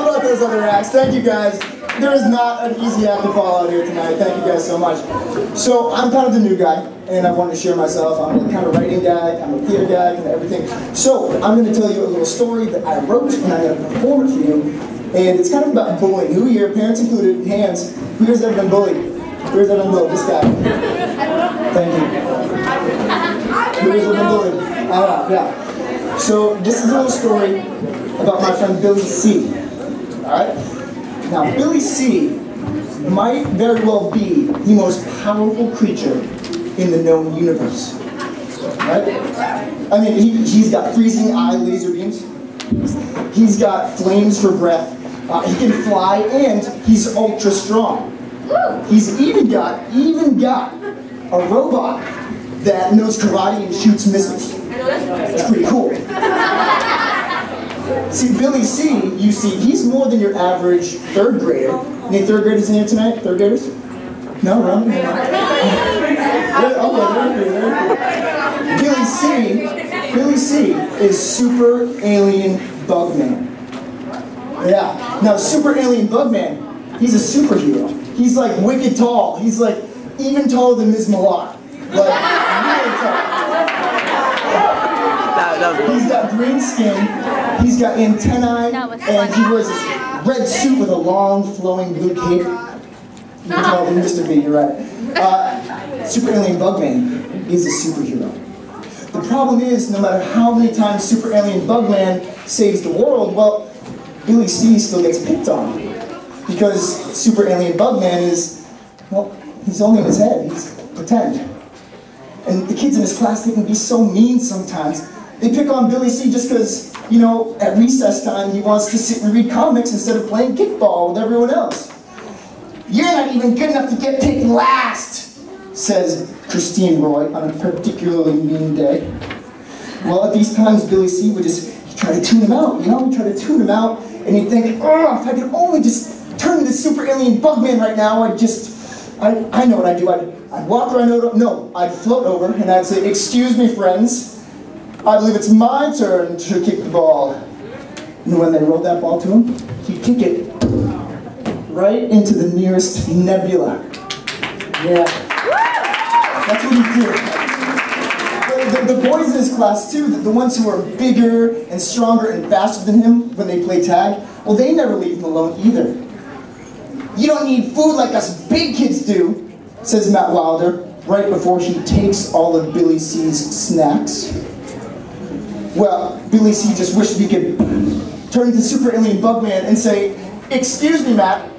How about those other acts? Thank you guys. There is not an easy act to follow out here tonight. Thank you guys so much. So I'm kind of the new guy, and I wanted to share myself. I'm a kind of writing guy, I'm a theater guy, kind of everything. So I'm going to tell you a little story that I wrote, and I'm going to perform it for you. And it's kind of about bullying. Who here, parents included, hands, who has ever been bullied? Who has ever been bullied? This guy. Thank you. Who has ever been bullied? Yeah. So this is a little story about my friend Billy C. Alright? Now, Billy C. might very well be the most powerful creature in the known universe. Right? I mean, he's got freezing eye laser beams. He's got flames for breath. He can fly, and he's ultra strong. He's even got a robot that knows karate and shoots missiles. It's pretty cool. See, Billy C, you see, he's more than your average third grader. Any third graders in here tonight? Third graders? No, wrong? Okay, Billy C is Super Alien Bugman. Yeah. Now, Super Alien Bugman, he's a superhero. He's like wicked tall. He's like even taller than Ms. Millar. Like, really tall. He's got green skin, he's got antennae, and he wears this red suit with a long, flowing blue cape. You can tell him Mr. B, you're right. Super Alien Bugman is a superhero. The problem is, no matter how many times Super Alien Bugman saves the world, well, Billy C still gets picked on. Because Super Alien Bugman is, well, he's only in his head, he's pretend. And the kids in his class, they can be so mean sometimes. They pick on Billy C just because, you know, at recess time he wants to sit and read comics instead of playing kickball with everyone else. You're not even good enough to get picked last, says Christine Roy on a particularly mean day. Well, at these times, Billy C would just try to tune him out, you know? He'd try to tune him out, and he'd think, oh, if I could only just turn into Super Alien Bugman right now, I know what I'd do. I'd walk around, I'd float over, and I'd say, excuse me, friends. I believe it's my turn to kick the ball. And when they rolled that ball to him, he'd kick it right into the nearest nebula. Yeah. That's what he did. The boys in his class, too, the ones who are bigger and stronger and faster than him when they play tag, well, they never leave him alone either. You don't need food like us big kids do, says Matt Wilder, right before he takes all of Billy C's snacks. Well, Billy C just wished he could turn to Super Alien Bugman and say, excuse me, Matt,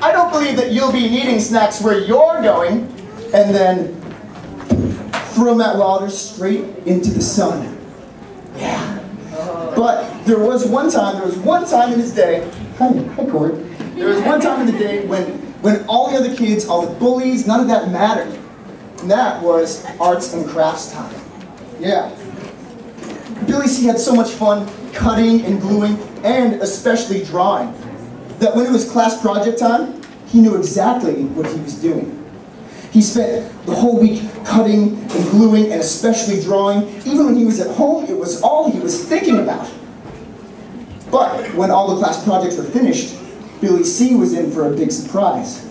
I don't believe that you'll be needing snacks where you're going, and then throw Matt Wilder straight into the sun. Yeah. But there was one time in his day, hi Corey, there was one time in the day when all the other kids, all the bullies, none of that mattered. And that was arts and crafts time. Yeah. Billy C had so much fun cutting and gluing, and especially drawing, that when it was class project time, he knew exactly what he was doing. He spent the whole week cutting and gluing and especially drawing. Even when he was at home, it was all he was thinking about. But when all the class projects were finished, Billy C was in for a big surprise.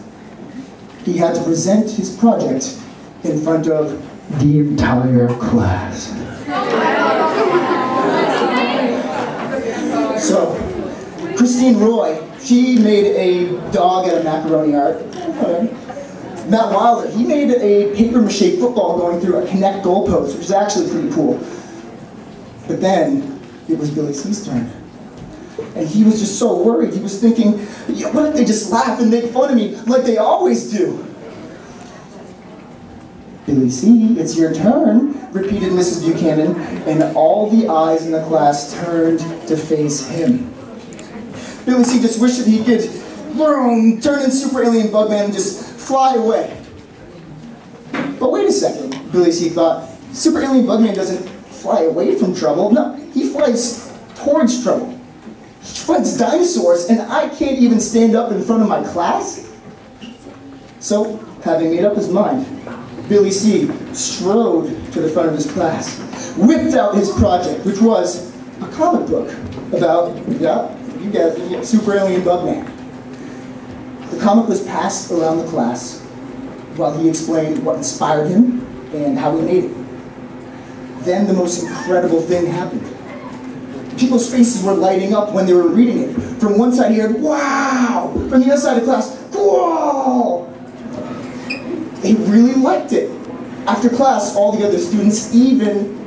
He had to present his project in front of the entire class. So, Christine Roy, she made a dog out of macaroni art. Okay. Matt Wilder, he made a paper-mache football going through a Connect goalpost, which is actually pretty cool. But then, it was Billy C's turn. And he was just so worried. He was thinking, what if they just laugh and make fun of me like they always do? Billy C, it's your turn, repeated Mrs. Buchanan, and all the eyes in the class turned to face him. Billy C just wished that he could turn into Super Alien Bugman and just fly away. But wait a second, Billy C thought, Super Alien Bugman doesn't fly away from trouble. No, he flies towards trouble. He fights dinosaurs, and I can't even stand up in front of my class? So, having made up his mind, Billy C strode to the front of his class, whipped out his project, which was a comic book about, You guess, super alien Bugman. The comic was passed around the class while he explained what inspired him and how he made it. Then the most incredible thing happened. People's faces were lighting up when they were reading it. From one side you heard, wow! From the other side of the class, cool! They really liked it. After class, all the other students, even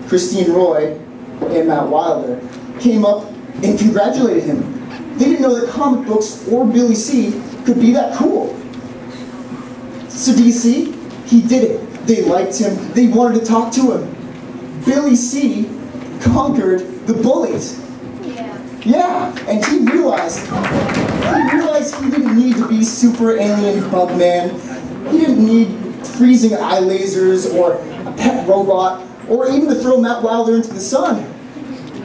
Christine Roy and Matt Wilder, came up and congratulated him. They didn't know that comic books or Billy C could be that cool. So do you see? He did it. They liked him. They wanted to talk to him. Billy C conquered the bullies. Yeah, and he realized he didn't need to be super alien Bugman. He didn't need freezing eye lasers or a pet robot or even to throw Matt Wilder into the sun.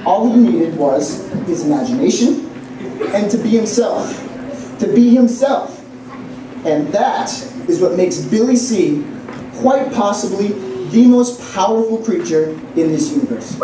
All he needed was his imagination and to be himself. To be himself. And that is what makes Billy C quite possibly the most powerful creature in this universe.